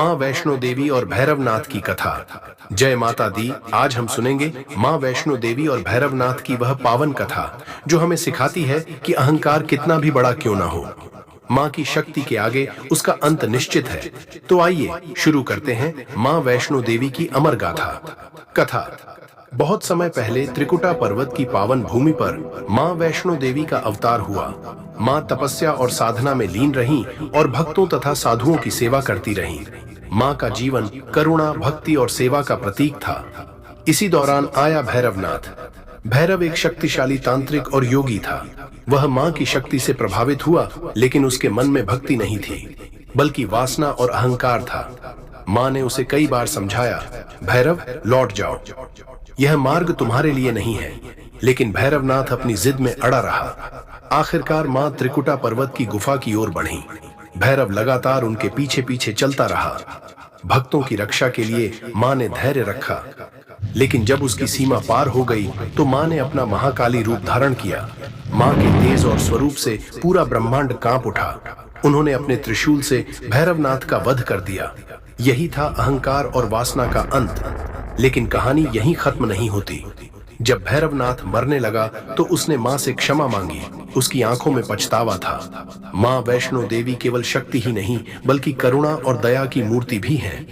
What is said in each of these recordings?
माँ वैष्णो देवी और भैरवनाथ की कथा। जय माता दी। आज हम सुनेंगे माँ वैष्णो देवी और भैरवनाथ की वह पावन कथा जो हमें सिखाती है कि अहंकार कितना भी बड़ा क्यों ना हो, माँ की शक्ति के आगे उसका अंत निश्चित है। तो आइए शुरू करते हैं माँ वैष्णो देवी की अमर गाथा। कथा। बहुत समय पहले त्रिकुटा पर्वत की पावन भूमि पर माँ वैष्णो देवी का अवतार हुआ। माँ तपस्या और साधना में लीन रहीं और भक्तों तथा साधुओं की सेवा करती रहीं। माँ का जीवन करुणा, भक्ति और सेवा का प्रतीक था। इसी दौरान आया भैरवनाथ। भैरव एक शक्तिशाली तांत्रिक और योगी था। वह माँ की शक्ति से प्रभावित हुआ, लेकिन उसके मन में भक्ति नहीं थी, बल्कि वासना और अहंकार था। माँ ने उसे कई बार समझाया, भैरव लौट जाओ, यह मार्ग तुम्हारे लिए नहीं है। लेकिन भैरवनाथ अपनी जिद में अड़ा रहा। आखिरकार माँ त्रिकुटा पर्वत की गुफा की ओर बढ़ी। भैरव लगातार उनके पीछे पीछे चलता रहा। भक्तों की रक्षा के लिए माँ ने धैर्य रखा, लेकिन जब उसकी सीमा पार हो गई तो माँ ने अपना महाकाली रूप धारण किया। माँ के तेज और स्वरूप से पूरा ब्रह्मांड कांप उठा। उन्होंने अपने त्रिशूल से भैरवनाथ का वध कर दिया। यही था अहंकार और वासना का अंत। लेकिन कहानी यहीं खत्म नहीं होती। जब भैरवनाथ मरने लगा तो उसने माँ से क्षमा मांगी। उसकी आंखों में पछतावा था। माँ वैष्णो देवी केवल शक्ति ही नहीं, बल्कि करुणा और दया की मूर्ति भी है।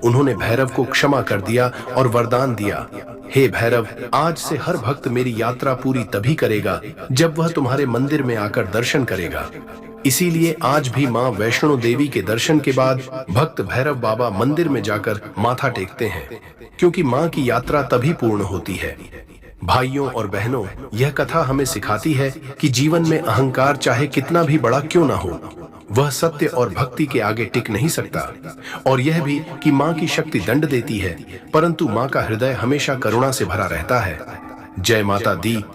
उन्होंने भैरव को क्षमा कर दिया और वरदान दिया, हे भैरव, आज से हर भक्त मेरी यात्रा पूरी तभी करेगा जब वह तुम्हारे मंदिर में आकर दर्शन करेगा। इसीलिए आज भी माँ वैष्णो देवी के दर्शन के बाद भक्त भैरव बाबा मंदिर में जाकर माथा टेकते हैं, क्योंकि माँ की यात्रा तभी पूर्ण होती है। भाइयों और बहनों, यह कथा हमें सिखाती है कि जीवन में अहंकार चाहे कितना भी बड़ा क्यों ना हो, वह सत्य और भक्ति के आगे टिक नहीं सकता। और यह भी कि माँ की शक्ति दंड देती है, परंतु माँ का हृदय हमेशा करुणा से भरा रहता है। जय माता दी।